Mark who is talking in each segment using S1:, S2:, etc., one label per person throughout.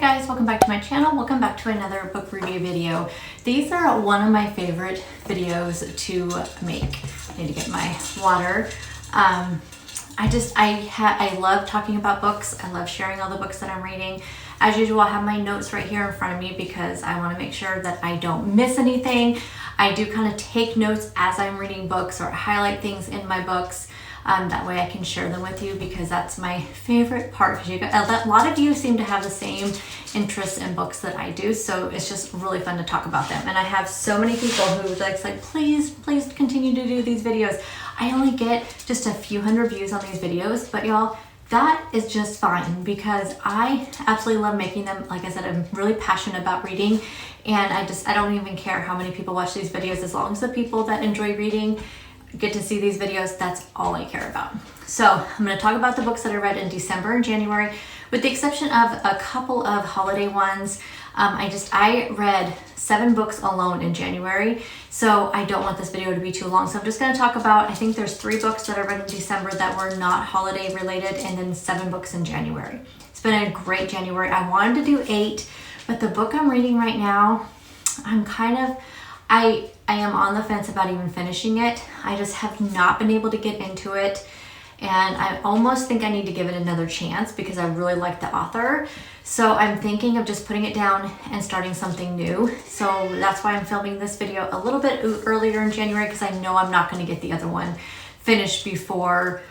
S1: guys, welcome back to my channel. Welcome back to another book review video. These are one of my favorite videos to make. I need to get my water. I love talking about books. I love sharing all the books that I'm reading. As usual, I have my notes right here in front of me because I want to make sure that I don't miss anything. I do kind of take notes as I'm reading books or highlight things in my books. That way I can share them with you because that's my favorite part. Because a lot of you seem to have the same interests in books that I do, so it's just really fun to talk about them. And I have so many people who like, please continue to do these videos. I only get just a few hundred views on these videos, but y'all, that is just fine because I absolutely love making them. Like I said, I'm really passionate about reading, and I don't even care how many people watch these videos as long as the people that enjoy reading get to see these videos. That's all I care about. So I'm going to talk about the books that I read in December and January, with the exception of a couple of holiday ones. I read 7 books alone in January, so I don't want this video to be too long. So I'm just going to talk about, I think there's 3 books that I read in December that were not holiday related, and then 7 books in January. It's been a great January. I wanted to do 8, but the book I'm reading right now, I am on the fence about even finishing it. I just have not been able to get into it, and I almost think I need to give it another chance because I really like the author. So I'm thinking of just putting it down and starting something new. So that's why I'm filming this video a little bit earlier in January, because I know I'm not going to get the other one finished before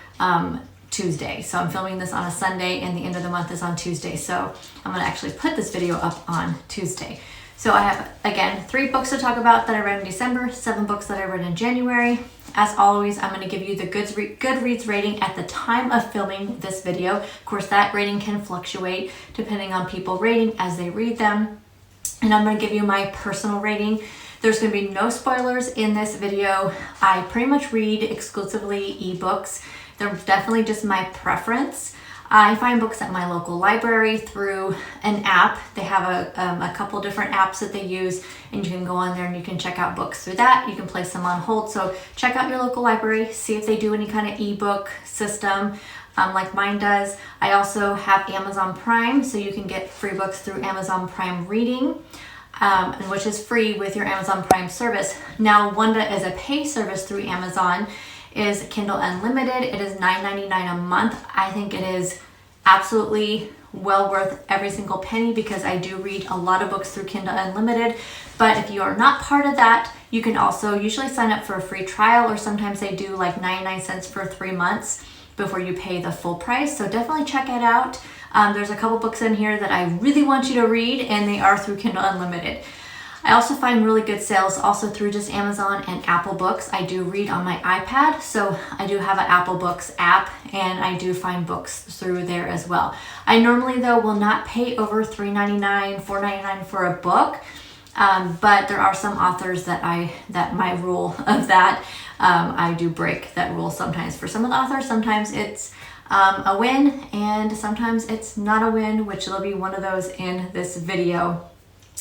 S1: Tuesday. So I'm filming this on a Sunday and the end of the month is on Tuesday. So I'm going to actually put this video up on Tuesday. So I have, again, 3 books to talk about that I read in December, 7 books that I read in January. As always, I'm going to give you the Goodreads rating at the time of filming this video. Of course, that rating can fluctuate depending on people rating as they read them. And I'm going to give you my personal rating. There's going to be no spoilers in this video. I pretty much read exclusively ebooks. They're definitely just my preference. I find books at my local library through an app. They have a couple different apps that they use, and you can go on there and you can check out books through that. You can place them on hold. So check out your local library, see if they do any kind of ebook system like mine does. I also have Amazon Prime, so you can get free books through Amazon Prime Reading, which is free with your Amazon Prime service. Now, one that is a pay service through Amazon is Kindle Unlimited. It is $9.99 a month. I think it is absolutely well worth every single penny because I do read a lot of books through Kindle Unlimited. But if you are not part of that, you can also usually sign up for a free trial, or sometimes they do like 99 cents for 3 months before you pay the full price. So definitely check it out. There's a couple books in here that I really want you to read, and they are through Kindle Unlimited. I also find really good sales also through just Amazon and Apple Books. I do read on my iPad, so I do have an Apple Books app, and I do find books through there as well. I normally, though, will not pay over $3.99, $4.99 for a book, but there are some authors that my rule of that, I do break that rule sometimes. For some of the authors, sometimes it's a win, and sometimes it's not a win, which will be one of those in this video.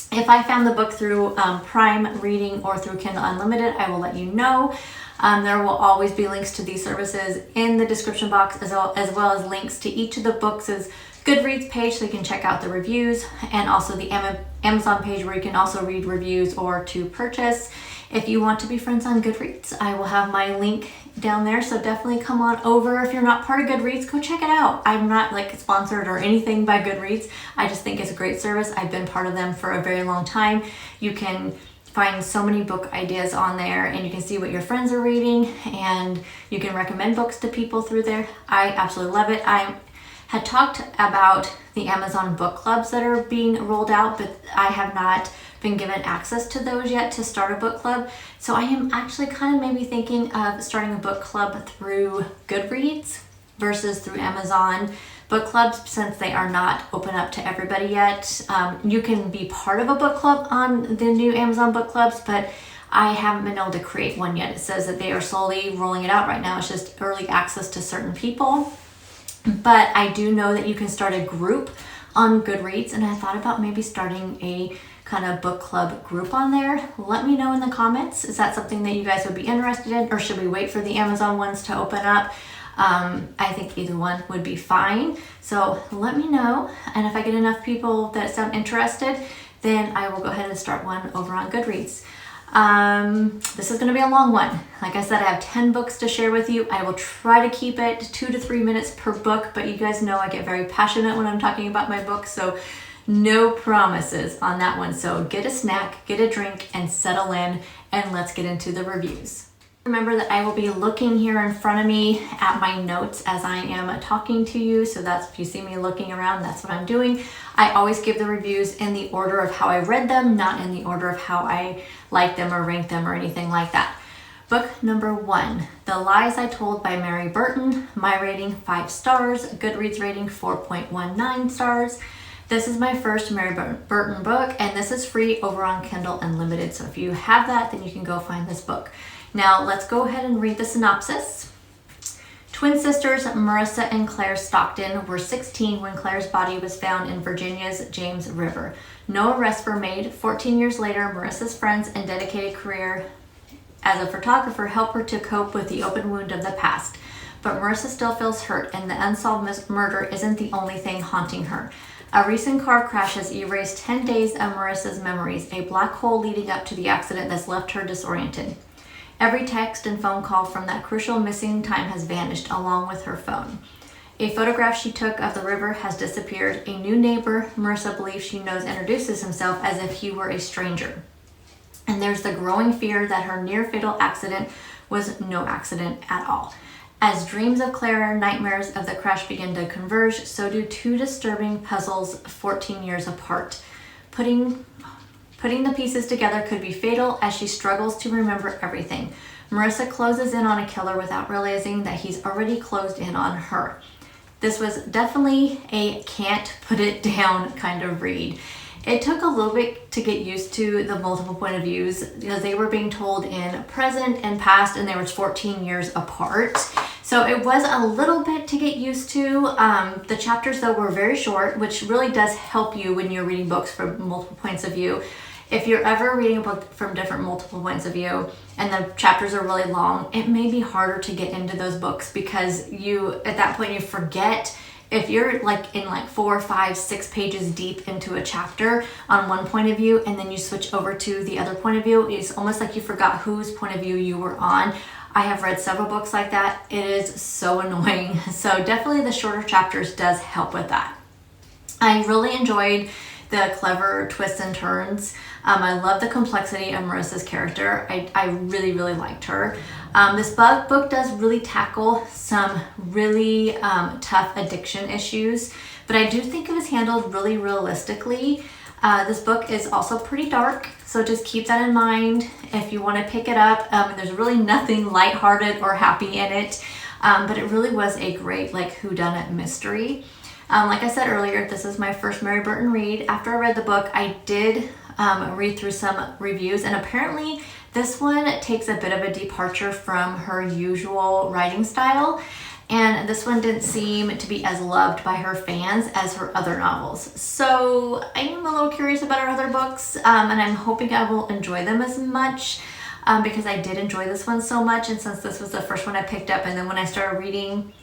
S1: If I found the book through Prime Reading or through Kindle Unlimited, I will let you know. There will always be links to these services in the description box, as well as links to each of the books' Goodreads page, so you can check out the reviews, and also the Amazon page where you can also read reviews or to purchase. If you want to be friends on Goodreads, I will have my link down there, so definitely come on over. If you're not part of Goodreads, go check it out. I'm not like sponsored or anything by Goodreads. I just think it's a great service. I've been part of them for a very long time. You can find so many book ideas on there, and you can see what your friends are reading, and you can recommend books to people through there. I absolutely love it. I had talked about the Amazon book clubs that are being rolled out, but I have not been given access to those yet to start a book club. So I am actually kind of maybe thinking of starting a book club through Goodreads versus through Amazon book clubs, since they are not open up to everybody yet. You can be part of a book club on the new Amazon book clubs, but I haven't been able to create one yet. It says that they are slowly rolling it out right now. It's just early access to certain people. But I do know that you can start a group on Goodreads, and I thought about maybe starting a kind of book club group on there. Let me know in the comments. Is that something that you guys would be interested in, or should we wait for the Amazon ones to open up? I think either one would be fine. So let me know, and if I get enough people that sound interested, then I will go ahead and start one over on Goodreads. This is going to be a long one. Like I said, I have 10 books to share with you. I will try to keep it 2 to 3 minutes per book, but you guys know I get very passionate when I'm talking about my books, so no promises on that one. So get a snack, get a drink, and settle in, and let's get into the reviews. Remember that I will be looking here in front of me at my notes as I am talking to you. So that's, if you see me looking around, that's what I'm doing. I always give the reviews in the order of how I read them, not in the order of how I like them or rank them or anything like that. Book number 1, The Lies I Told by Mary Burton. My rating 5 stars, Goodreads rating 4.19 stars. This is my first Mary Burton book, and this is free over on Kindle Unlimited. So if you have that, then you can go find this book. Now let's go ahead and read the synopsis. Twin sisters Marissa and Claire Stockton were 16 when Claire's body was found in Virginia's James River. No arrests were made. 14 years later, Marissa's friends and dedicated career as a photographer help her to cope with the open wound of the past. But Marissa still feels hurt, and the unsolved murder isn't the only thing haunting her. A recent car crash has erased 10 days of Marissa's memories, a black hole leading up to the accident that's left her disoriented. Every text and phone call from that crucial missing time has vanished, along with her phone. A photograph she took of the river has disappeared. A new neighbor, Marissa believes she knows, introduces himself as if he were a stranger. And there's the growing fear that her near-fatal accident was no accident at all. As dreams of Claire and nightmares of the crash begin to converge, so do 2 disturbing puzzles 14 years apart. Putting the pieces together could be fatal as she struggles to remember everything. Marissa closes in on a killer without realizing that he's already closed in on her. This was definitely a can't put it down kind of read. It took a little bit to get used to the multiple point of views because they were being told in present and past, and they were 14 years apart. So it was a little bit to get used to. The chapters, though, were very short, which really does help you when you're reading books from multiple points of view. If you're ever reading a book from different multiple points of view and the chapters are really long, it may be harder to get into those books because you, at that point, you forget. If you're like in 4, 5, 6 pages deep into a chapter on one point of view and then you switch over to the other point of view, it's almost like you forgot whose point of view you were on. I have read several books like that. It is so annoying. So definitely the shorter chapters does help with that. I really enjoyed the clever twists and turns. I love the complexity of Marissa's character. I really, really liked her. This book does really tackle some really tough addiction issues, but I do think it was handled really realistically. This book is also pretty dark, so just keep that in mind if you want to pick it up. There's really nothing lighthearted or happy in it, but it really was a great whodunit mystery. Like I said earlier, this is my first Mary Burton read. After I read the book, I did read through some reviews, and apparently this one takes a bit of a departure from her usual writing style, and this one didn't seem to be as loved by her fans as her other novels. So I am a little curious about her other books, and I'm hoping I will enjoy them as much because I did enjoy this one so much, and since this was the first one I picked up, and then when I started reading,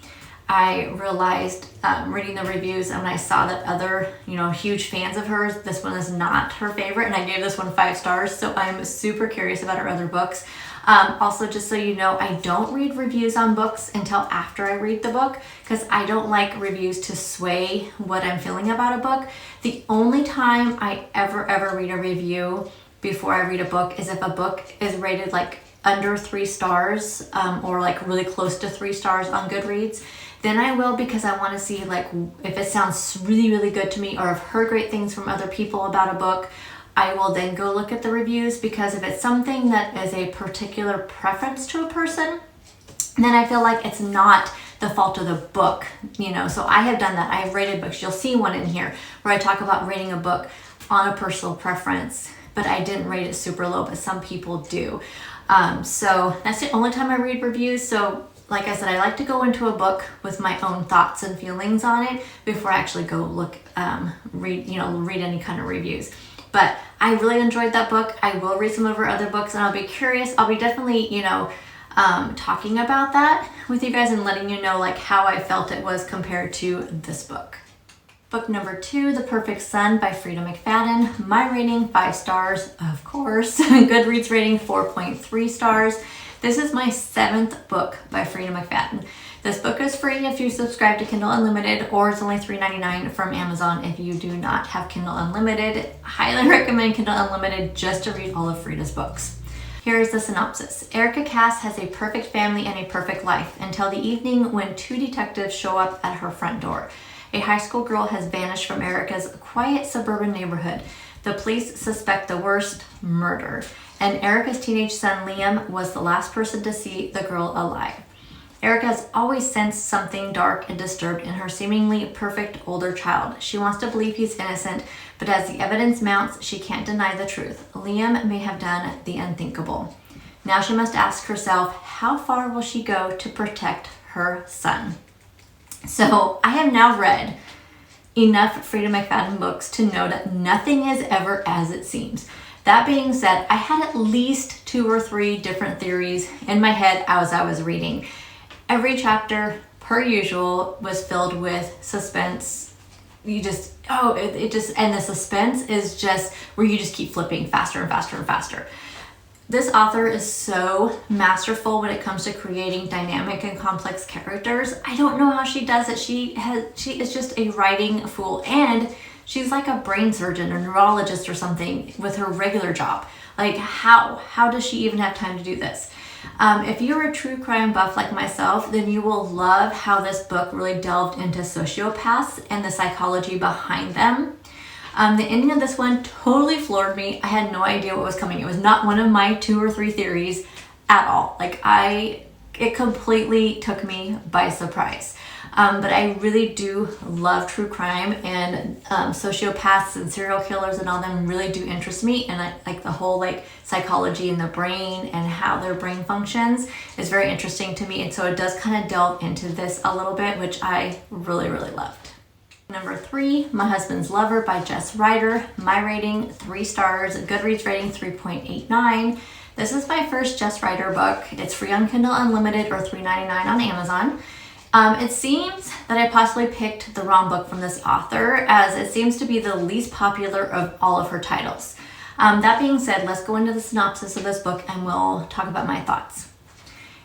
S1: I realized reading the reviews, and when I saw that other, huge fans of hers, this one is not her favorite, and I gave this one 5 stars, so I'm super curious about her other books. Also, just so you know, I don't read reviews on books until after I read the book, because I don't like reviews to sway what I'm feeling about a book. The only time I ever read a review before I read a book is if a book is rated under 3 stars or really close to 3 stars on Goodreads. Then I will, because I want to see if it sounds really, really good to me, or I've heard great things from other people about a book. I will then go look at the reviews, because if it's something that is a particular preference to a person, then I feel like it's not the fault of the book, So I have done that. I have rated books. You'll see one in here where I talk about rating a book on a personal preference, but I didn't rate it super low, but some people do. So that's the only time I read reviews. So like I said, I like to go into a book with my own thoughts and feelings on it before I actually go read any kind of reviews. But I really enjoyed that book. I will read some of her other books, and I'll be curious. I'll be definitely, talking about that with you guys and letting you know like how I felt it was compared to this book. Book number 2, The Perfect Son by Frida McFadden. My rating, 5 stars, of course. Goodreads rating, 4.3 stars. This is my 7th book by Frida McFadden. This book is free if you subscribe to Kindle Unlimited, or it's only $3.99 from Amazon if you do not have Kindle Unlimited. Highly recommend Kindle Unlimited just to read all of Frida's books. Here is the synopsis. Erica Cass has a perfect family and a perfect life until the evening when 2 detectives show up at her front door. A high school girl has vanished from Erica's quiet suburban neighborhood. The police suspect the worst, murder. And Erica's teenage son Liam was the last person to see the girl alive. Erica has always sensed something dark and disturbed in her seemingly perfect older child. She wants to believe he's innocent, but as the evidence mounts, she can't deny the truth. Liam may have done the unthinkable. Now she must ask herself, how far will she go to protect her son? So I have now read enough Frida McFadden books to know that nothing is ever as it seems. That being said, I had at least 2 or 3 different theories in my head as I was reading. Every chapter, per usual, was filled with suspense. And the suspense is just where you just keep flipping faster and faster and faster. This author is so masterful when it comes to creating dynamic and complex characters. I don't know how she does it. She is just a writing fool, and she's like a brain surgeon or neurologist or something with her regular job. Like how does she even have time to do this? If you're a true crime buff like myself, then you will love how this book really delved into sociopaths and the psychology behind them. The ending of this one totally floored me. I had no idea what was coming. It was not one of my 2 or 3 theories at all. It completely took me by surprise. But I really do love true crime, and sociopaths and serial killers and all them really do interest me. And I like the whole psychology in the brain and how their brain functions is very interesting to me. And so it does kind of delve into this a little bit, which I really, really loved. Number 3, My Husband's Lover by Jess Rider. My rating, 3 stars. Goodreads rating, 3.89. This is my first Jess Rider book. It's free on Kindle Unlimited or $3.99 on Amazon. It seems that I possibly picked the wrong book from this author, as it seems to be the least popular of all of her titles. That being said, let's go into the synopsis of this book and we'll talk about my thoughts.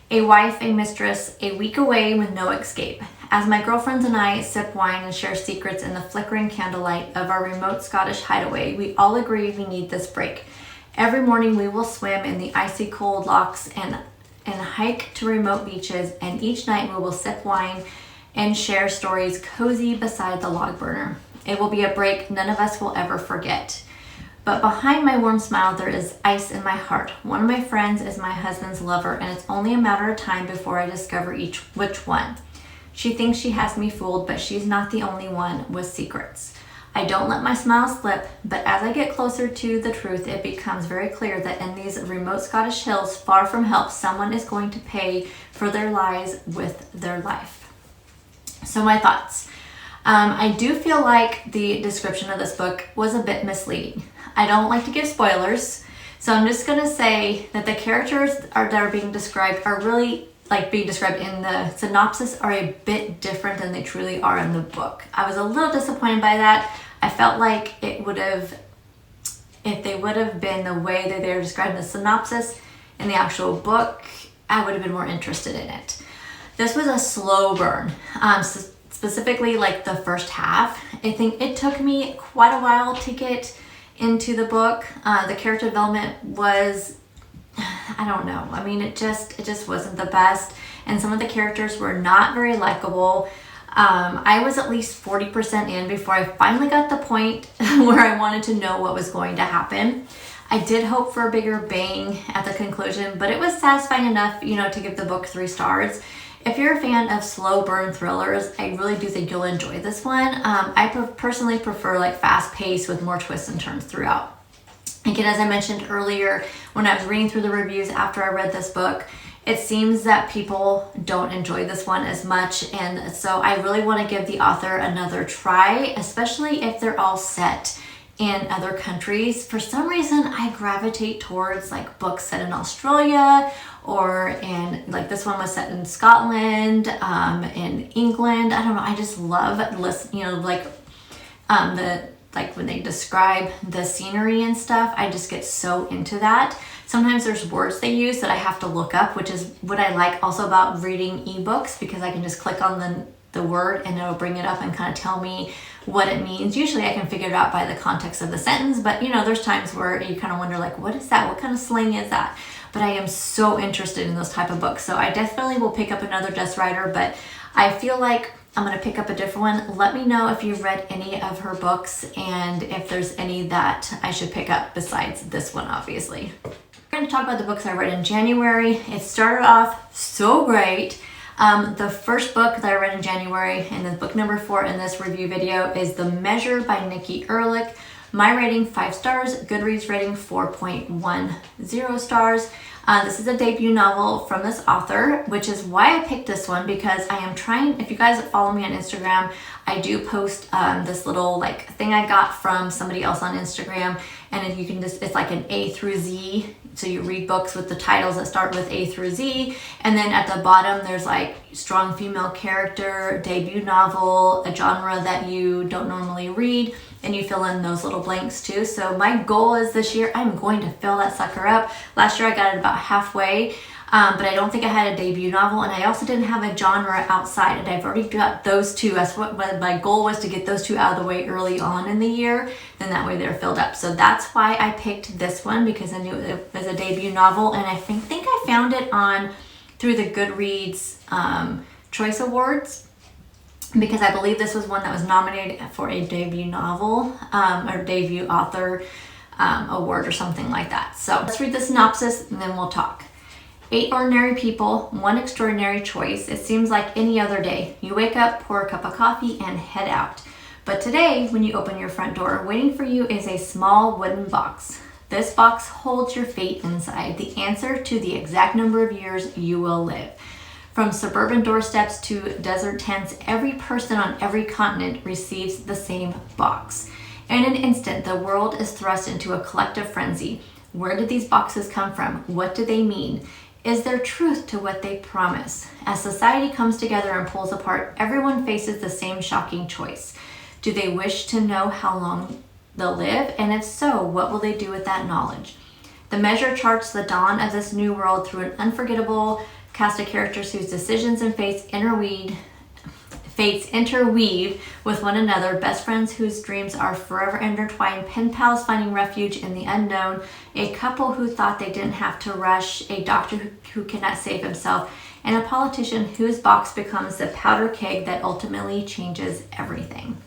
S1: A wife, a mistress, a week away with no escape. As my girlfriends and I sip wine and share secrets in the flickering candlelight of our remote Scottish hideaway, we all agree we need this break. Every morning we will swim in the icy cold lochs and hike to remote beaches, and each night we will sip wine and share stories cozy beside the log burner. It will be a break none of us will ever forget. But behind my warm smile, there is ice in my heart. One of my friends is my husband's lover, and it's only a matter of time before I discover which one. She thinks she has me fooled, but she's not the only one with secrets. I don't let my smile slip, but as I get closer to the truth, it becomes very clear that in these remote Scottish hills, far from help, someone is going to pay for their lies with their life. So my thoughts. I do feel like the description of this book was a bit misleading. I don't like to give spoilers, so I'm just going to say that the characters that are being described are really being described in the synopsis are a bit different than they truly are in the book. I was a little disappointed by that. I felt like if they would have been the way that they're described in the synopsis in the actual book, I would have been more interested in it. This was a slow burn, specifically the first half. I think it took me quite a while to get into the book. The character development was, I don't know. I mean, it just wasn't the best. And some of the characters were not very likable. I was at least 40% in before I finally got the point where I wanted to know what was going to happen. I did hope for a bigger bang at the conclusion, but it was satisfying enough, to give the book 3 stars. If you're a fan of slow burn thrillers, I really do think you'll enjoy this one. I personally prefer fast pace with more twists and turns throughout. Again, as I mentioned earlier, when I was reading through the reviews after I read this book, it seems that people don't enjoy this one as much, and so I really want to give the author another try, especially if they're all set in other countries. For some reason, I gravitate towards like books set in Australia, or in like this one was set in Scotland, in England. I don't know. I just love like when they describe the scenery and stuff. I just get so into that. Sometimes there's words they use that I have to look up, which is what I like also about reading ebooks, because I can just click on the word and it'll bring it up and kind of tell me what it means. Usually I can figure it out by the context of the sentence, but there's times where you kind of wonder like, what is that? What kind of slang is that? But I am so interested in those type of books. So I definitely will pick up another Jess writer, but I feel like I'm going to pick up a different one. Let me know if you've read any of her books and if there's any that I should pick up besides this one, obviously. We're going to talk about the books I read in January. It started off so great. The first book that I read in January, and then book number 4 in this review video, is The Measure by Nikki Erlich. My rating 5 stars, Goodreads rating 4.10 stars. This is a debut novel from this author, which is why I picked this one, because I am trying, if you guys follow me on Instagram, I do post this little like thing I got from somebody else on Instagram, and if you can just, it's like an A through Z, so you read books with the titles that start with A through Z, and then at the bottom there's like strong female character, debut novel, a genre that you don't normally read, and you fill in those little blanks too. So my goal is this year, I'm going to fill that sucker up. Last year I got it about halfway, but I don't think I had a debut novel, and I also didn't have a genre outside, and I've already got those two. That's what my goal was, to get those two out of the way early on in the year, then that way they're filled up. So that's why I picked this one, because I knew it was a debut novel, and I think I found it through the Goodreads Choice Awards, because I believe this was one that was nominated for a debut novel or debut author award or something like that. So let's read the synopsis and then we'll talk. 8 ordinary people, 1 extraordinary choice. It seems like any other day. You wake up, pour a cup of coffee, and head out. But today, when you open your front door, waiting for you is a small wooden box. This box holds your fate inside, the answer to the exact number of years you will live. From suburban doorsteps to desert tents, every person on every continent receives the same box. In an instant, the world is thrust into a collective frenzy. Where did these boxes come from? What do they mean? Is there truth to what they promise? As society comes together and pulls apart, everyone faces the same shocking choice. Do they wish to know how long they'll live? And if so, what will they do with that knowledge? The Measure charts the dawn of this new world through an unforgettable cast of characters whose decisions and fates interweave with one another, best friends whose dreams are forever intertwined, pen pals finding refuge in the unknown, a couple who thought they didn't have to rush, a doctor who cannot save himself, and a politician whose box becomes the powder keg that ultimately changes everything.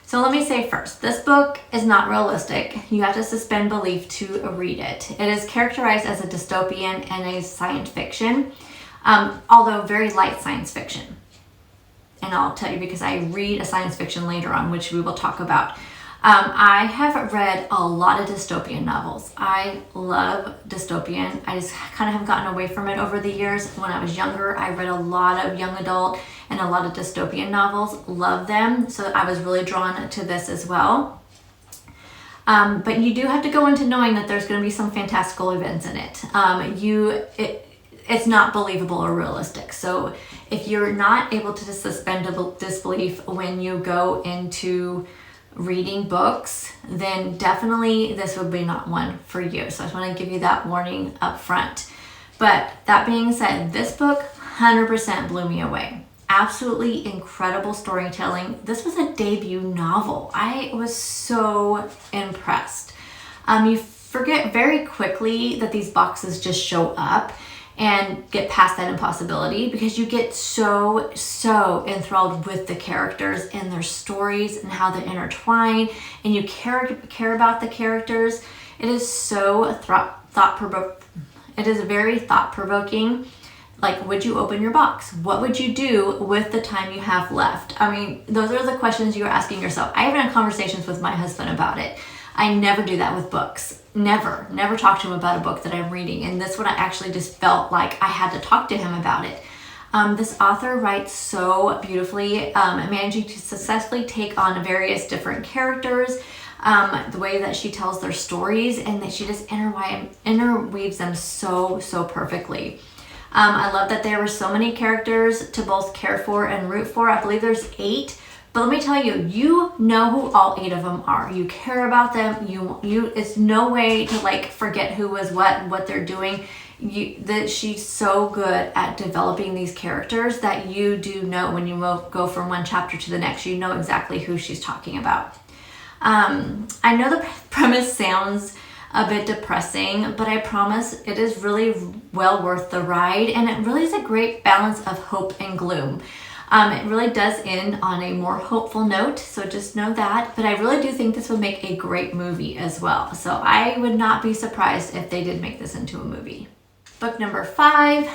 S1: So let me say first, this book is not realistic. You have to suspend belief to read it. It is characterized as a dystopian and a science fiction, although very light science fiction. And I'll tell you, because I read a science fiction later on, which we will talk about. I have read a lot of dystopian novels. I love dystopian. I just kind of have gotten away from it over the years. When I was younger, I read a lot of young adult and a lot of dystopian novels. Love them. So I was really drawn to this as well. But you do have to go into knowing that there's going to be some fantastical events in it. It's not believable or realistic. So if you're not able to suspend disbelief when you go into reading books, then definitely this would be not one for you. So I just want to give you that warning up front. But that being said, this book 100% blew me away. Absolutely incredible storytelling. This was a debut novel. I was so impressed. You forget very quickly that these boxes just show up and get past that impossibility, because you get so enthralled with the characters and their stories and how they intertwine, and you care about the characters. It is so it is very thought-provoking. Like, would you open your box? What would you do with the time you have left? I mean, those are the questions you're asking yourself. I even had conversations with my husband about it. I never do that with books. Never talk to him about a book that I'm reading. And this one, I actually just felt like I had to talk to him about it. This author writes so beautifully, managing to successfully take on various different characters, the way that she tells their stories, and that she just interweaves them so perfectly. I love that there were so many characters to both care for and root for. I believe there's 8. But let me tell you, you know who all 8 of them are. You care about them. It's no way to like forget who was what they're doing. That she's so good at developing these characters that you do know when you go from one chapter to the next, you know exactly who she's talking about. I know the premise sounds a bit depressing, but I promise it is really well worth the ride, and it really is a great balance of hope and gloom. It really does end on a more hopeful note, so just know that. But I really do think this would make a great movie as well. So I would not be surprised if they did make this into a movie. Book number 5,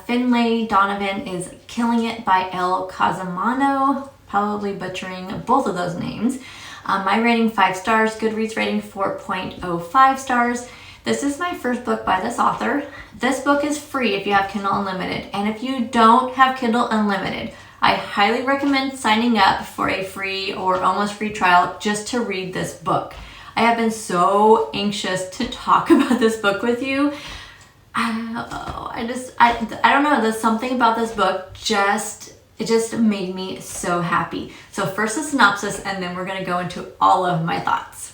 S1: Finlay, Donovan is Killing It by El Casamano. Probably butchering both of those names. My rating 5 stars, Goodreads rating 4.05 stars. This is my first book by this author. This book is free if you have Kindle Unlimited. And if you don't have Kindle Unlimited, I highly recommend signing up for a free or almost free trial just to read this book. I have been so anxious to talk about this book with you. I don't know, there's something about this book it just made me so happy. So first a synopsis, and then we're going to go into all of my thoughts.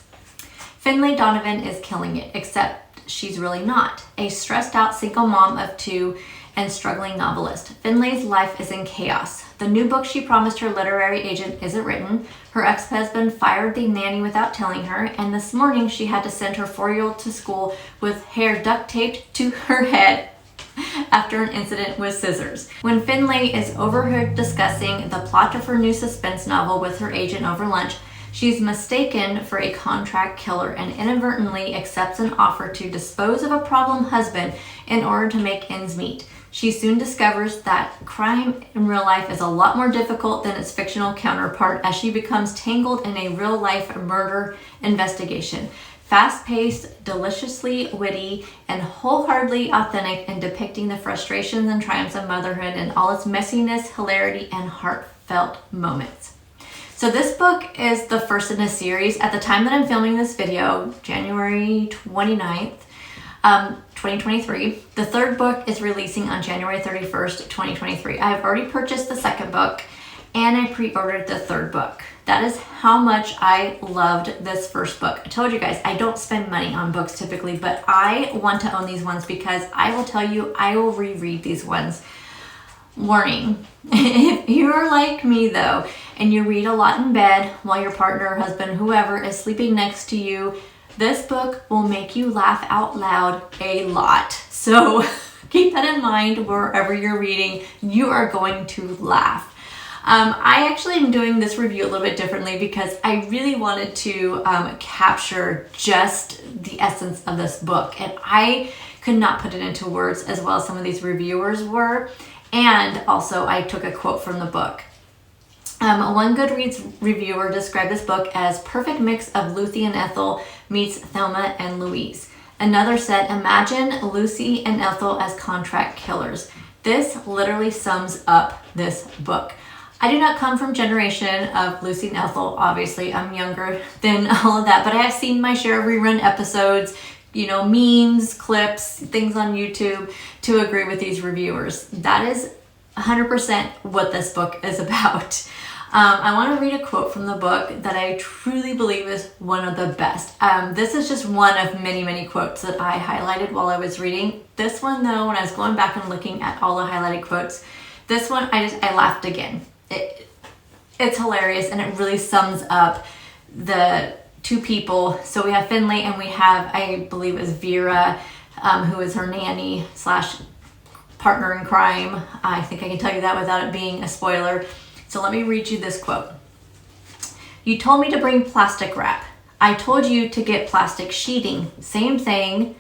S1: Finlay Donovan is killing it, except she's really not. A stressed out single mom of 2 and struggling novelist. Finlay's life is in chaos. The new book she promised her literary agent isn't written. Her ex-husband fired the nanny without telling her, and this morning she had to send her 4-year-old to school with hair duct taped to her head after an incident with scissors. When Finlay is overheard discussing the plot of her new suspense novel with her agent over lunch, she's mistaken for a contract killer and inadvertently accepts an offer to dispose of a problem husband in order to make ends meet. She soon discovers that crime in real life is a lot more difficult than its fictional counterpart as she becomes tangled in a real-life murder investigation. Fast-paced, deliciously witty, and wholeheartedly authentic in depicting the frustrations and triumphs of motherhood and all its messiness, hilarity, and heartfelt moments. So this book is the first in a series. At the time that I'm filming this video, January 29th, 2023, the 3rd book is releasing on January 31st, 2023. I have already purchased the 2nd book, and I pre-ordered the 3rd book. That is how much I loved this first book. I told you guys, I don't spend money on books typically, but I want to own these ones because I will tell you, I will reread these ones. Warning, if you are like me though, and you read a lot in bed while your partner, husband, whoever is sleeping next to you, this book will make you laugh out loud a lot. So keep that in mind wherever you're reading, you are going to laugh. I actually am doing this review a little bit differently because I really wanted to capture just the essence of this book, and I could not put it into words as well as some of these reviewers were. And also I took a quote from the book. One Goodreads reviewer described this book as perfect mix of Lucy and Ethel meets Thelma and Louise. Another said, imagine Lucy and Ethel as contract killers. This literally sums up this book. I do not come from generation of Lucy and Ethel. Obviously, I'm younger than all of that, but I have seen my share of rerun episodes, you know, memes, clips, things on YouTube to agree with these reviewers. That is 100% what this book is about. I want to read a quote from the book that I truly believe is one of the best. This is just one of many, many quotes that I highlighted while I was reading. This one though, when I was going back and looking at all the highlighted quotes, this one I laughed again. It's hilarious, and it really sums up the 2 people. So we have Finlay, and we have, I believe it was Vera, who is her nanny / partner in crime. I think I can tell you that without it being a spoiler. So let me read you this quote. You told me to bring plastic wrap. I told you to get plastic sheeting. Same thing.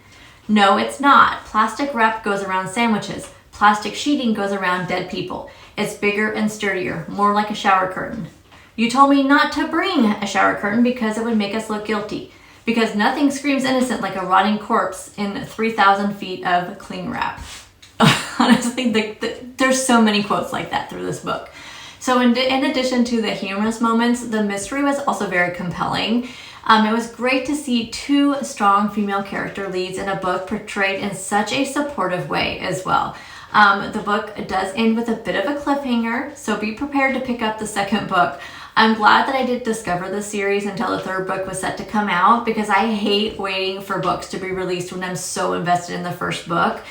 S1: No, it's not. Plastic wrap goes around sandwiches. Plastic sheeting goes around dead people. It's bigger and sturdier, more like a shower curtain. You told me not to bring a shower curtain because it would make us look guilty. Because nothing screams innocent like a rotting corpse in 3,000 feet of cling wrap. Honestly, there's so many quotes like that through this book. So in addition to the humorous moments, the mystery was also very compelling. It was great to see two strong female character leads in a book portrayed in such a supportive way as well. The book does end with a bit of a cliffhanger, so be prepared to pick up the second book. I'm glad that I did discover the series until the third book was set to come out, because I hate waiting for books to be released when I'm so invested in the first book.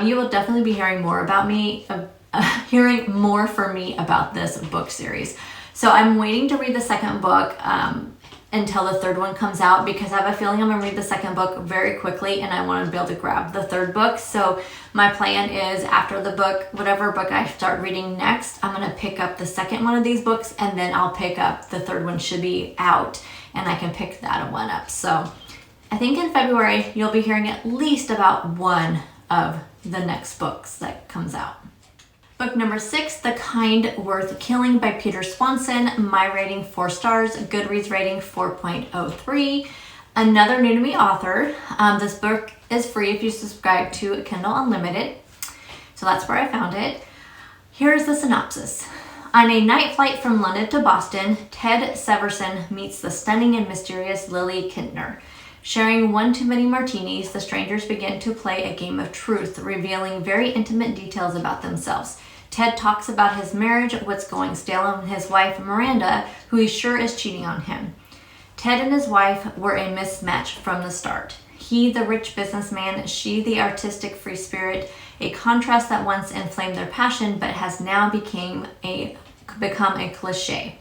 S1: You will definitely be hearing more about me, hearing more from me about this book series. So I'm waiting to read the second book until the third one comes out, because I have a feeling I'm gonna read the second book very quickly and I want to be able to grab the third book. So my plan is, after the book, whatever book I start reading next, I'm gonna pick up the second one of these books, and then I'll pick up the third one. Should be out and I can pick that one up. So I think in February you'll be hearing at least about one of the next books that comes out. Book number 6, The Kind Worth Killing by Peter Swanson. My rating 4 stars, Goodreads rating 4.03. Another new to me author. This book is free if you subscribe to Kindle Unlimited. So that's where I found it. Here's the synopsis. On a night flight from London to Boston, Ted Severson meets the stunning and mysterious Lily Kintner. Sharing one too many martinis, the strangers begin to play a game of truth, revealing very intimate details about themselves. Ted talks about his marriage, what's going stale on his wife, Miranda, who he's sure is cheating on him. Ted and his wife were a mismatch from the start. He, the rich businessman, she, the artistic free spirit, a contrast that once inflamed their passion but has now become a cliche.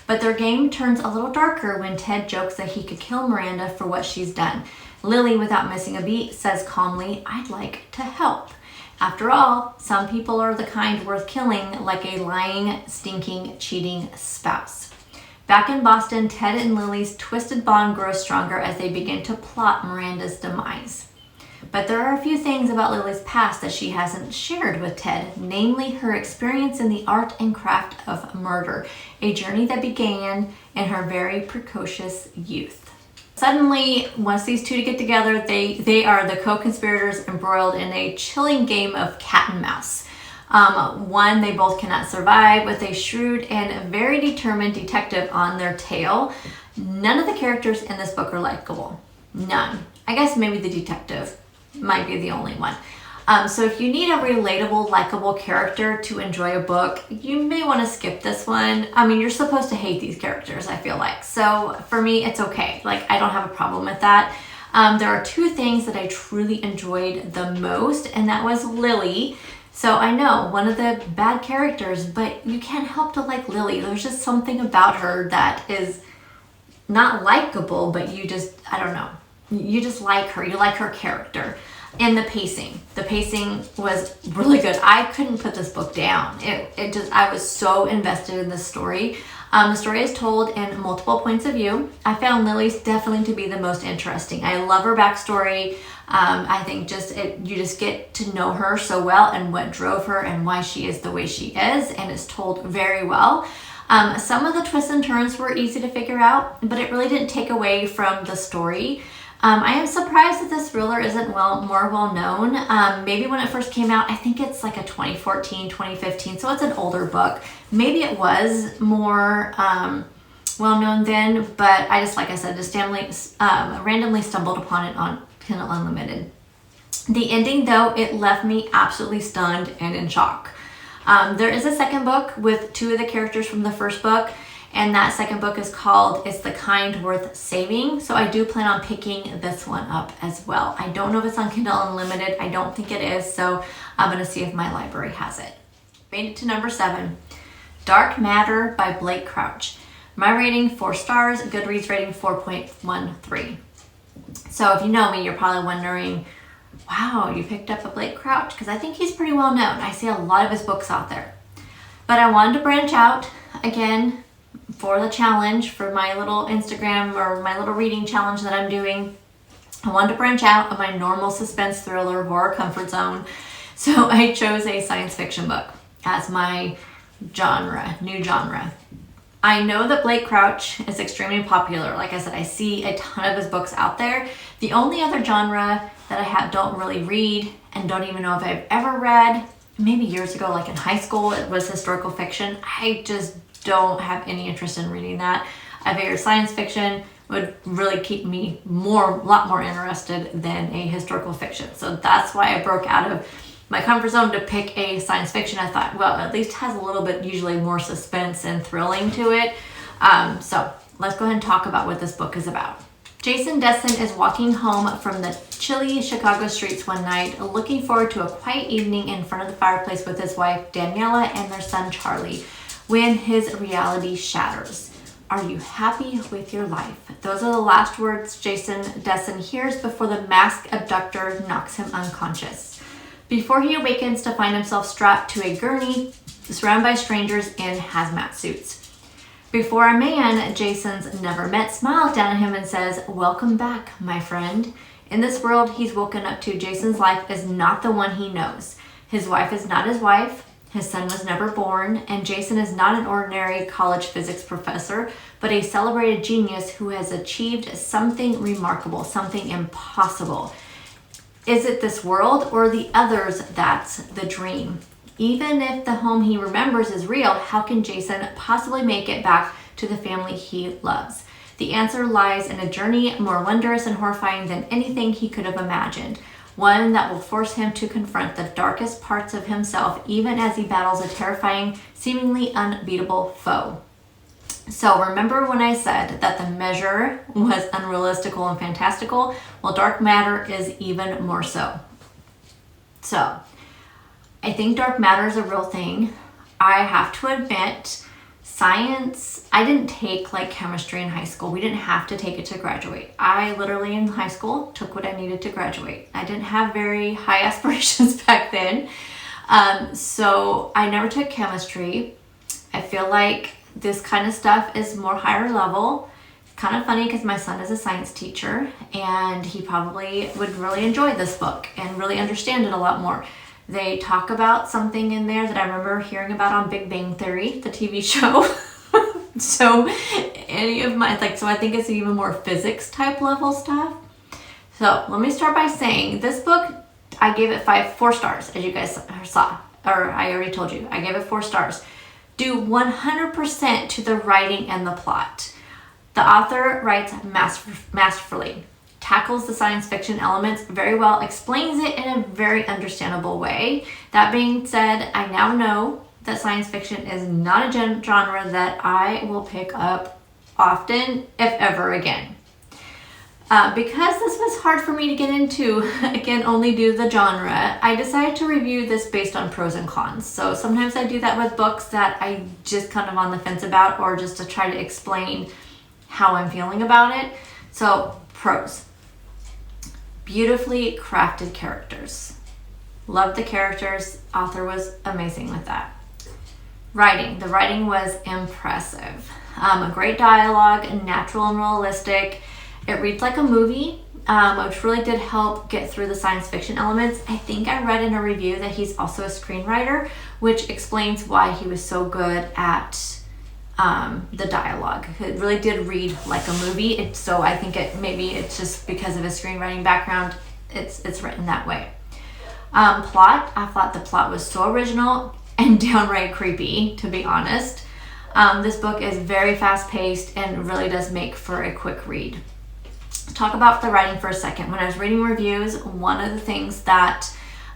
S1: But their game turns a little darker when Ted jokes that he could kill Miranda for what she's done. Lily, without missing a beat, says calmly, "I'd like to help." After all, some people are the kind worth killing, like a lying, stinking, cheating spouse. Back in Boston, Ted and Lily's twisted bond grows stronger as they begin to plot Miranda's demise. But there are a few things about Lily's past that she hasn't shared with Ted, namely her experience in the art and craft of murder, a journey that began in her very precocious youth. Suddenly, once these two get together, they are the co-conspirators embroiled in a chilling game of cat and mouse. One they both cannot survive, with a shrewd and very determined detective on their tail. None of the characters in this book are likable. None. I guess maybe the detective might be the only one. So if you need a relatable, likable character to enjoy a book, you may want to skip this one. I mean, you're supposed to hate these characters, I feel like. So for me, it's okay. Like, I don't have a problem with that. There are two things that I truly enjoyed the most, and that was Lily. So I know, one of the bad characters, but you can't help to like Lily. There's just something about her that is not likable, but you just, I don't know. You just like her. You like her character. And the pacing was really good. I couldn't put this book down. I was so invested in this story. The story is told in multiple points of view. I found Lily's definitely to be the most interesting. I love her backstory. I think you just get to know her so well, and what drove her and why she is the way she is, and it's told very well. Some of the twists and turns were easy to figure out, but it really didn't take away from the story. I am surprised that this thriller isn't more well known. Maybe when it first came out, I think it's like a 2014, 2015, so it's an older book. Maybe it was more well known then, but I just, like I said, randomly stumbled upon it on Kindle Unlimited. The ending, though, it left me absolutely stunned and in shock. There is a second book with two of the characters from the first book. And that second book is called It's the Kind Worth Saving. So I do plan on picking this one up as well. I don't know if it's on Kindle Unlimited. I don't think it is. So I'm going to see if my library has it. Made it to number 7. Dark Matter by Blake Crouch. My rating 4 stars. Goodreads rating 4.13. So if you know me, you're probably wondering, wow, you picked up a Blake Crouch? Because I think he's pretty well known. I see a lot of his books out there. But I wanted to branch out again for the challenge, for my little Instagram or my little reading challenge that I'm doing. I wanted to branch out of my normal suspense thriller horror comfort zone. So I chose a science fiction book as my new genre. I know that Blake Crouch is extremely popular. Like I said, I see a ton of his books out there. The only other genre that I don't really read and don't even know if I've ever read, maybe years ago, like in high school, it was historical fiction. I just don't have any interest in reading that. I figured science fiction would really keep me a lot more interested than a historical fiction. So that's why I broke out of my comfort zone to pick a science fiction. I thought, well, at least has a little bit usually more suspense and thrilling to it. So let's go ahead and talk about what this book is about. Jason Dessen is walking home from the chilly Chicago streets one night, looking forward to a quiet evening in front of the fireplace with his wife Daniela and their son Charlie, when his reality shatters. Are you happy with your life? Those are the last words Jason Dessen hears before the masked abductor knocks him unconscious, before he awakens to find himself strapped to a gurney, surrounded by strangers in hazmat suits. Before a man Jason's never met smiles down at him and says, "Welcome back, my friend." In this world he's woken up to, Jason's life is not the one he knows. His wife is not his wife. His son was never born, and Jason is not an ordinary college physics professor, but a celebrated genius who has achieved something remarkable, something impossible. Is it this world or the others that's the dream? Even if the home he remembers is real, how can Jason possibly make it back to the family he loves? The answer lies in a journey more wondrous and horrifying than anything he could have imagined. One that will force him to confront the darkest parts of himself, even as he battles a terrifying, seemingly unbeatable foe. So remember when I said that the measure was unrealistical and fantastical? Well, dark matter is even more so. So I think dark matter is a real thing. I have to admit, science, I didn't take like chemistry in high school. We didn't have to take it to graduate. I literally in high school took what I needed to graduate. I didn't have very high aspirations back then. So I never took chemistry. I feel like this kind of stuff is more higher level. Kind of funny because my son is a science teacher and he probably would really enjoy this book and really understand it a lot more. They talk about something in there that I remember hearing about on Big Bang Theory, the TV show. So I think it's even more physics type level stuff. So let me start by saying this book, I gave it 4 stars, as you guys saw, or I already told you, I gave it 4 stars. Due 100% to the writing and the plot. The author writes masterfully, tackles the science fiction elements very well, explains it in a very understandable way. That being said, I now know that science fiction is not a genre that I will pick up often, if ever again. Because this was hard for me to get into, again, only due to the genre, I decided to review this based on pros and cons. So sometimes I do that with books that I just kind of on the fence about, or just to try to explain how I'm feeling about it. So pros. Beautifully crafted characters. Loved the characters. Author was amazing with that. Writing. The writing was impressive. A great dialogue, natural and realistic. It reads like a movie, which really did help get through the science fiction elements. I think I read in a review that he's also a screenwriter, which explains why he was so good at the dialogue. It really did read like a movie. So I think maybe it's just because of his screenwriting background, it's written that way. Plot, I thought the plot was so original and downright creepy, to be honest. This book is very fast-paced and really does make for a quick read. Talk about the writing for a second. When I was reading reviews, one of the things that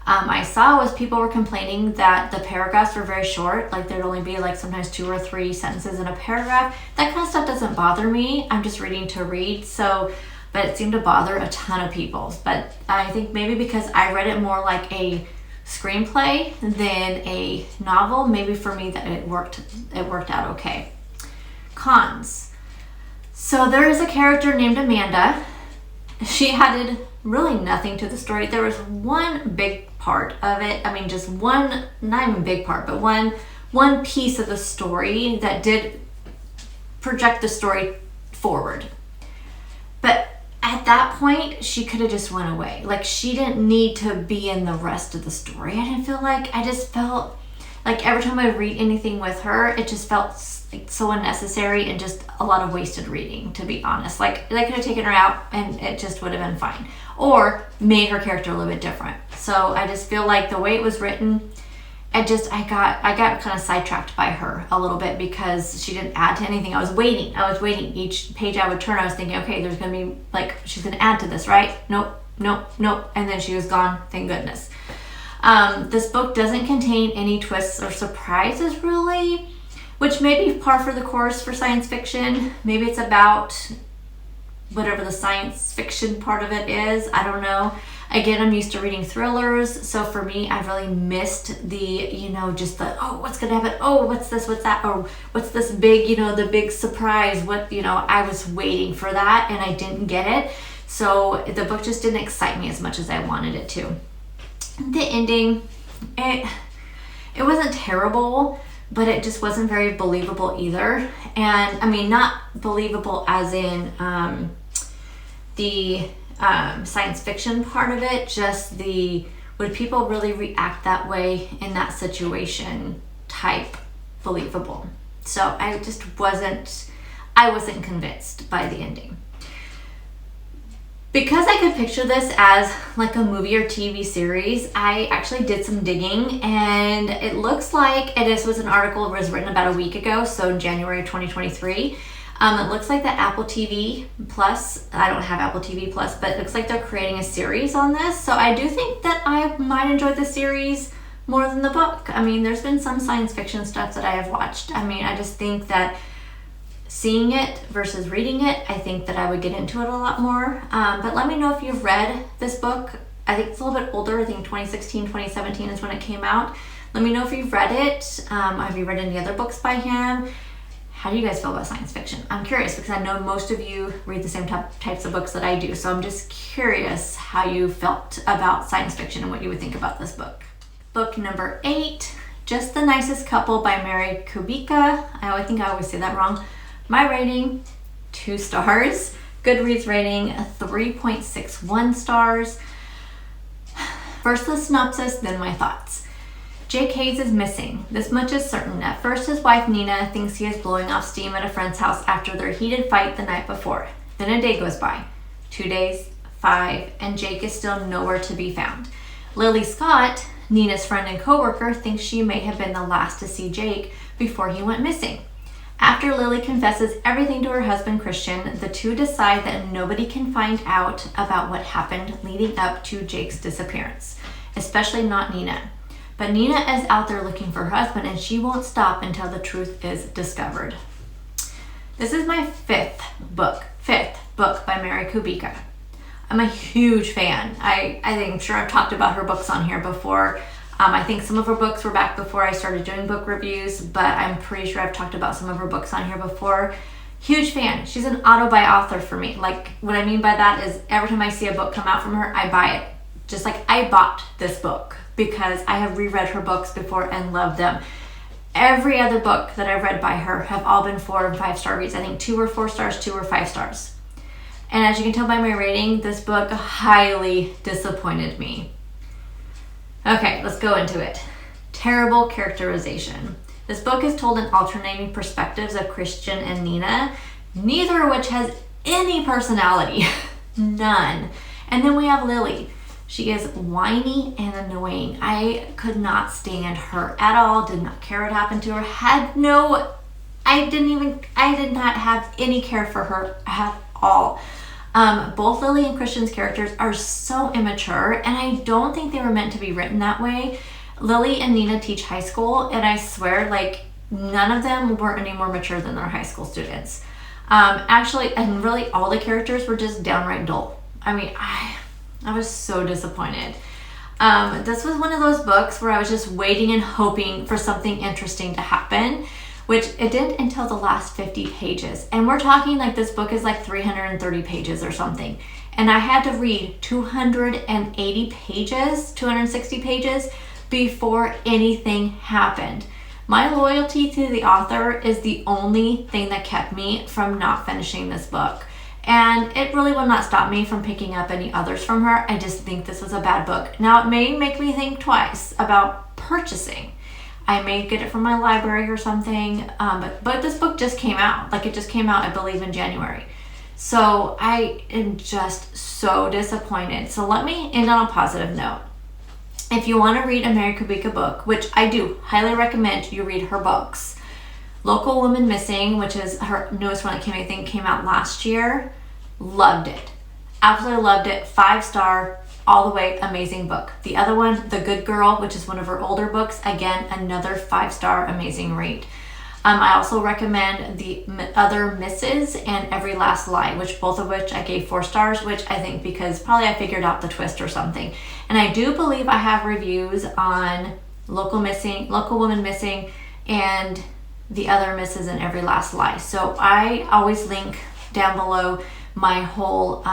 S1: I saw was people were complaining that the paragraphs were very short, like there'd only be like sometimes 2 or 3 sentences in a paragraph. That kind of stuff doesn't bother me. I'm just reading to read, but it seemed to bother a ton of people. But I think maybe because I read it more like a screenplay than a novel, maybe for me that it worked out okay. Cons. So there is a character named Amanda. She added really nothing to the story. There was one big part of it. I mean, just one, not even big part, but one piece of the story that did project the story forward. But at that point, she could have just went away. Like, she didn't need to be in the rest of the story. I just felt like every time I read anything with her, it just felt like so unnecessary and just a lot of wasted reading, to be honest. Like, they could have taken her out and it just would have been fine. Or made her character a little bit different. So I just feel like the way it was written, I got kind of sidetracked by her a little bit because she didn't add to anything. I was waiting. Each page I would turn, I was thinking, okay, there's going to be like, she's going to add to this, right? Nope. And then she was gone. Thank goodness. This book doesn't contain any twists or surprises really, which may be par for the course for science fiction. Maybe it's about whatever the science fiction part of it is. I don't know. Again, I'm used to reading thrillers, so for me, I really missed the, just the, oh, what's gonna happen? Oh, what's this, what's that? Or what's this big, the big surprise? I was waiting for that and I didn't get it. So the book just didn't excite me as much as I wanted it to. The ending, it wasn't terrible, but it just wasn't very believable either. And I mean, not believable as in the science fiction part of it, just would people really react that way in that situation type believable. So I wasn't convinced by the ending. Because I could picture this as like a movie or TV series, I actually did some digging, and it looks like this was an article that was written about a week ago, so in January of 2023. It looks like that Apple TV Plus, I don't have Apple TV Plus, but it looks like they're creating a series on this. So I do think that I might enjoy the series more than the book. I mean, there's been some science fiction stuff that I have watched. I mean, I just think that seeing it versus reading it, I think that I would get into it a lot more. But let me know if you've read this book. I think it's a little bit older. I think 2016, 2017 is when it came out. Let me know if you've read it. Have you read any other books by him? How do you guys feel about science fiction? I'm curious because I know most of you read the same types of books that I do. So I'm just curious how you felt about science fiction and what you would think about this book. Book number 8, Just the Nicest Couple by Mary Kubica. I think I always say that wrong. My rating, 2 stars. Goodreads rating, 3.61 stars. First the synopsis, then my thoughts. Jake Hayes is missing. This much is certain. At first, his wife Nina thinks he is blowing off steam at a friend's house after their heated fight the night before. Then a day goes by. 2 days, 5, and Jake is still nowhere to be found. Lily Scott, Nina's friend and coworker, thinks she may have been the last to see Jake before he went missing. After Lily confesses everything to her husband Christian, the two decide that nobody can find out about what happened leading up to Jake's disappearance, especially not Nina. But Nina is out there looking for her husband, and she won't stop until the truth is discovered. This is my fifth book by Mary Kubica. I'm a huge fan. I'm sure I've talked about her books on here before. I think some of her books were back before I started doing book reviews, but I'm pretty sure I've talked about some of her books on here before. Huge fan. She's an author for me. Like, what I mean by that is every time I see a book come out from her, I buy it. Just like I bought this book because I have reread her books before and loved them. Every other book that I've read by her have all been 4 and 5 star reads. I think 2 were 4 stars, 2 were 5 stars. And as you can tell by my rating, this book highly disappointed me. Okay, let's go into it. Terrible characterization. This book is told in alternating perspectives of Christian and Nina, neither of which has any personality. None. And then we have Lily. She is whiny and annoying. I could not stand her at all, did not care what happened to her, I did not have any care for her at all. Both Lily and Christian's characters are so immature, and I don't think they were meant to be written that way. Lily and Nina teach high school, and I swear, none of them were any more mature than their high school students. And really all the characters were just downright dull. I mean, I was so disappointed. This was one of those books where I was just waiting and hoping for something interesting to happen, which it didn't until the last 50 pages. And we're talking this book is 330 pages or something. And I had to read 280 pages, 260 pages before anything happened. My loyalty to the author is the only thing that kept me from not finishing this book. And it really will not stop me from picking up any others from her. I just think this was a bad book. Now, it may make me think twice about purchasing. I may get it from my library or something, but this book just came out. It just came out, I believe, in January. So I am just so disappointed. So let me end on a positive note. If you want to read a Mary Kubica book, which I do highly recommend you read her books, Local Woman Missing, which is her newest one that I think came out last year, loved it. Absolutely loved it. 5-star, all the way, amazing book. The other one, The Good Girl, which is one of her older books, again, another 5-star, amazing read. I also recommend The Other Misses and Every Last Lie, which both of which I gave 4 stars, which I think because probably I figured out the twist or something. And I do believe I have reviews on Local Woman Missing, and The Other Misses and Every Last Lie. So I always link down below my whole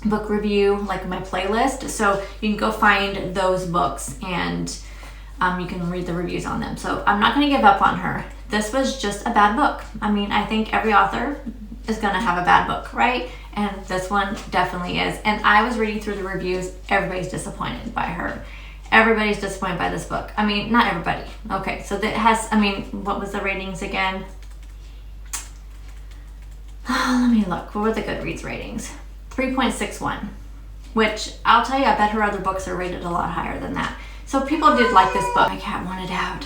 S1: book review, like my playlist. So you can go find those books and you can read the reviews on them. So I'm not going to give up on her. This was just a bad book. I mean, I think every author is going to have a bad book, right? And this one definitely is. And I was reading through the reviews. Everybody's disappointed by her. Everybody's disappointed by this book. I mean, not everybody. Okay, so that has, I mean, what was the ratings again? Let me look. What were the Goodreads ratings? 3.61, which I'll tell you, I bet her other books are rated a lot higher than that. So people did like this book. My cat wanted out.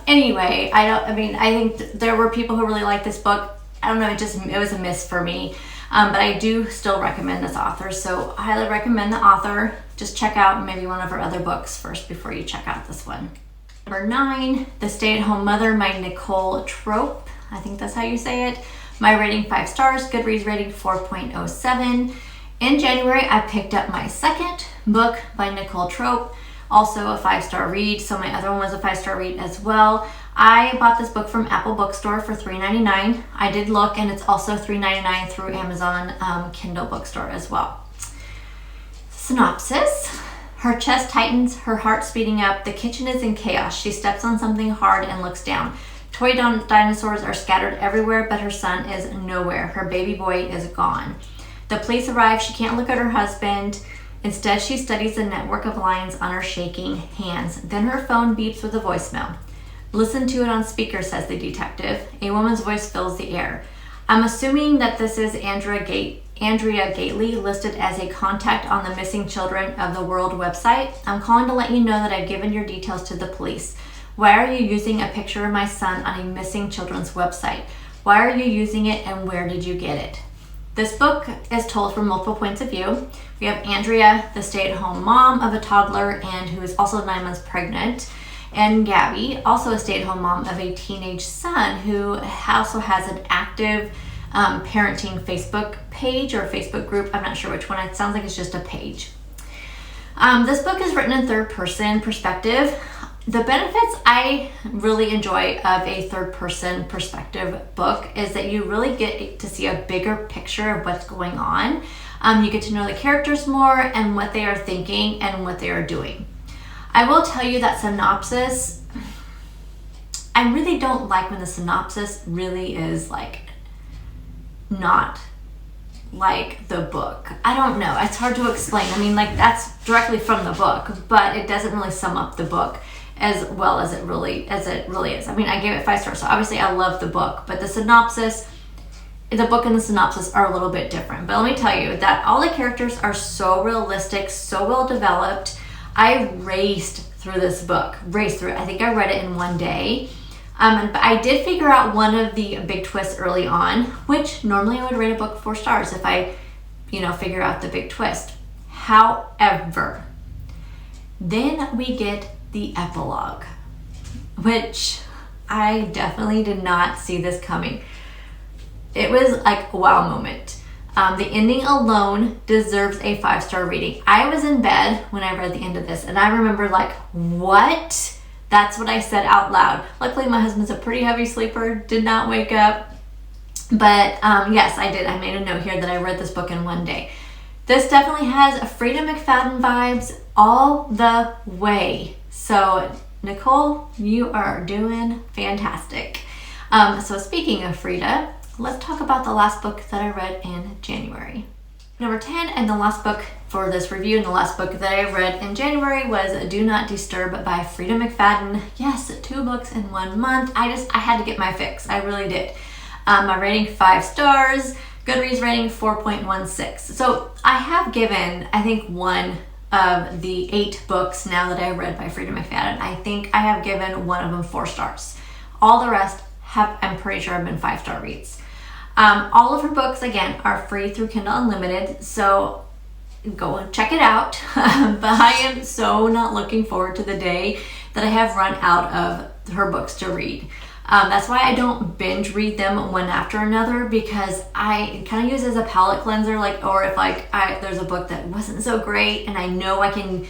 S1: Anyway, I think there were people who really liked this book. I don't know, it was a miss for me. But I do still recommend this author. So I highly recommend the author. Just check out maybe one of her other books first before you check out this one. Number 9, The Stay-at-Home Mother by Nicole Trope. I think that's how you say it. My rating 5 stars, Goodreads rating 4.07. In January, I picked up my second book by Nicole Trope, also a 5-star read. So my other one was a 5-star read as well. I bought this book from Apple Bookstore for $3.99. I did look, and it's also $3.99 through Amazon Kindle Bookstore as well. Synopsis. Her chest tightens, her heart speeding up. The kitchen is in chaos. She steps on something hard and looks down. Toy dinosaurs are scattered everywhere, but her son is nowhere. Her baby boy is gone. The police arrive. She can't look at her husband. Instead, she studies the network of lines on her shaking hands. Then her phone beeps with a voicemail. Listen to it on speaker, says the detective. A woman's voice fills the air. I'm assuming that this is Andrea Gately, listed as a contact on the Missing Children of the World website. I'm calling to let you know that I've given your details to the police. Why are you using a picture of my son on a missing children's website? Why are you using it, and where did you get it? This book is told from multiple points of view. We have Andrea, the stay-at-home mom of a toddler and who is also 9 months pregnant, and Gabby, also a stay-at-home mom of a teenage son who also has an active parenting Facebook page or Facebook group. I'm not sure which one. It sounds like it's just a page. This book is written in third-person perspective. The benefits I really enjoy of a third-person perspective book is that you really get to see a bigger picture of what's going on. You get to know the characters more and what they are thinking and what they are doing. I will tell you that synopsis, I really don't like when the synopsis really is like not like the book. I don't know. It's hard to explain. I mean, like that's directly from the book, but it doesn't really sum up the book as well as it really is. I mean, I gave it 5 stars, so obviously I love the book, but the book and the synopsis are a little bit different. But let me tell you that all the characters are so realistic, so well developed. I raced through this book, I think I read it in one day. But I did figure out one of the big twists early on, which normally I would rate a book 4 stars if I, figure out the big twist. However, then we get the epilogue, which I definitely did not see this coming. It was like a wow moment. The ending alone deserves a 5-star rating. I was in bed when I read the end of this, and I remember like, what? That's what I said out loud. Luckily, my husband's a pretty heavy sleeper, did not wake up. But yes, I did. I made a note here that I read this book in one day. This definitely has Frida McFadden vibes all the way. So, Nicole, you are doing fantastic. So speaking of Frida, let's talk about the last book that I read in January. Number 10, and the last book for this review, and the last book that I read in January was Do Not Disturb by Frida McFadden. Yes, 2 books in 1 month. I had to get my fix. I really did. My rating 5 stars, Goodreads rating 4.16. So I have given, I think, one of the 8 books now that I read by Frida McFadden, I think I have given one of them 4 stars. All the rest I'm pretty sure have been 5-star reads. All of her books, again, are free through Kindle Unlimited, so go and check it out. But I am so not looking forward to the day that I have run out of her books to read. That's why I don't binge read them one after another, because I kind of use it as a palate cleanser, or if there's a book that wasn't so great and I know I can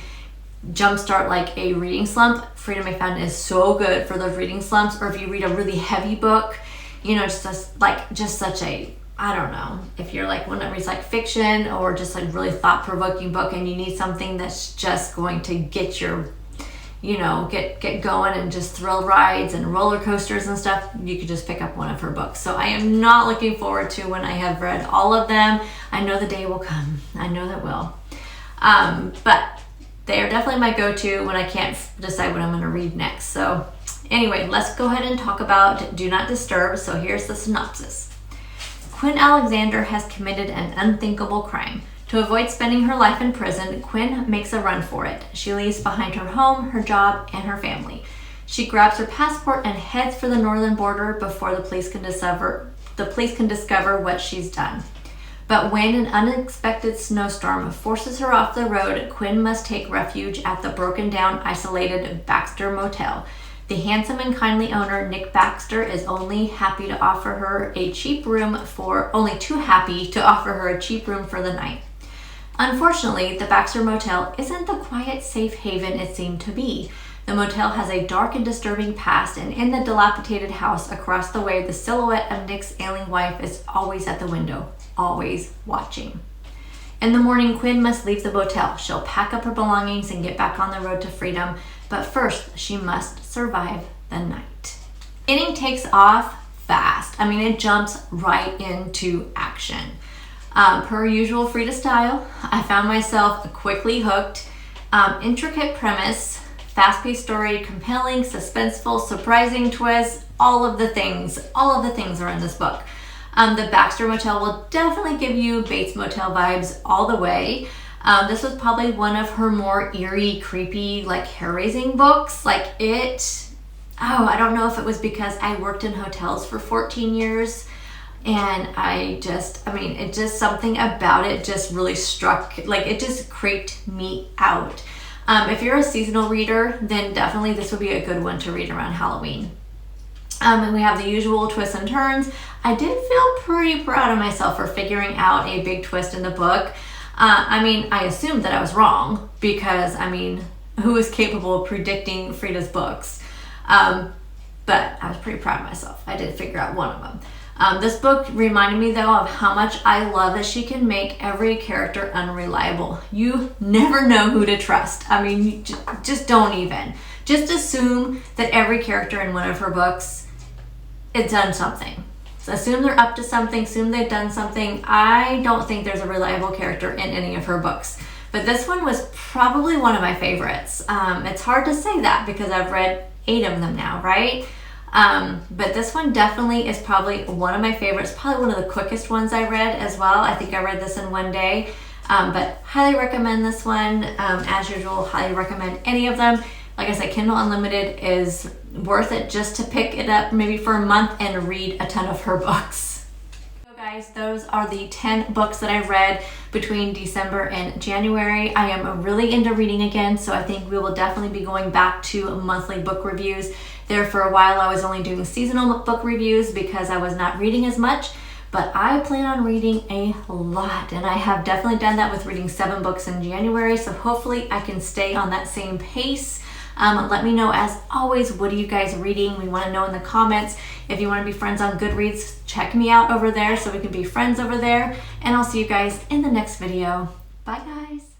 S1: jumpstart like a reading slump. Frida McFadden is so good for those reading slumps. Or if you read a really heavy book, just such a, I don't know, if you're like one that reads like fiction or just like really thought-provoking book and you need something that's just going to get your, get going and just thrill rides and roller coasters and stuff, you could just pick up one of her books. So I am not looking forward to when I have read all of them. I know the day will come. I know that will. But they are definitely my go-to when I can't decide what I'm going to read next. So anyway, let's go ahead and talk about Do Not Disturb. So here's the synopsis. Quinn Alexander has committed an unthinkable crime. To avoid spending her life in prison, Quinn makes a run for it. She leaves behind her home, her job, and her family. She grabs her passport and heads for the northern border before the police can discover what she's done. But when an unexpected snowstorm forces her off the road, Quinn must take refuge at the broken-down, isolated Baxter Motel. The handsome and kindly owner, Nick Baxter, is only too happy to offer her a cheap room for the night. Unfortunately, the Baxter Motel isn't the quiet, safe haven it seemed to be. The motel has a dark and disturbing past, and in the dilapidated house across the way, the silhouette of Nick's ailing wife is always at the window, always watching. In the morning, Quinn must leave the motel. She'll pack up her belongings and get back on the road to freedom, but first, she must survive the night. Inning takes off fast. It jumps right into action. Per usual Frida style, I found myself quickly hooked. Intricate premise, fast-paced story, compelling, suspenseful, surprising twist, all of the things are in this book. The Baxter Motel will definitely give you Bates Motel vibes all the way. This was probably one of her more eerie, creepy, hair-raising books. I don't know if it was because I worked in hotels for 14 years and something about it just really struck, it just creeped me out. If you're a seasonal reader, then definitely this would be a good one to read around Halloween. And we have the usual twists and turns. I did feel pretty proud of myself for figuring out a big twist in the book. I assumed that I was wrong because, who is capable of predicting Frida's books? But I was pretty proud of myself. I did figure out one of them. This book reminded me, though, of how much I love that she can make every character unreliable. You never know who to trust. Just don't even. Just assume that every character in one of her books has done something. So assume they're up to something, assume they've done something. I don't think there's a reliable character in any of her books. But this one was probably one of my favorites. It's hard to say that because I've read 8 of them now, right? But this one definitely is probably one of my favorites, probably one of the quickest ones I read as well. I think I read this in one day, but highly recommend this one. As usual, highly recommend any of them. Like I said, Kindle Unlimited is worth it just to pick it up maybe for a month and read a ton of her books. So guys, those are the 10 books that I read between December and January. I am really into reading again, so I think we will definitely be going back to monthly book reviews. There for a while I was only doing seasonal book reviews because I was not reading as much, but I plan on reading a lot, and I have definitely done that with reading 7 books in January, so hopefully I can stay on that same pace. Let me know, as always, what are you guys reading? We want to know in the comments. If you want to be friends on Goodreads, check me out over there so we can be friends over there, and I'll see you guys in the next video. Bye guys.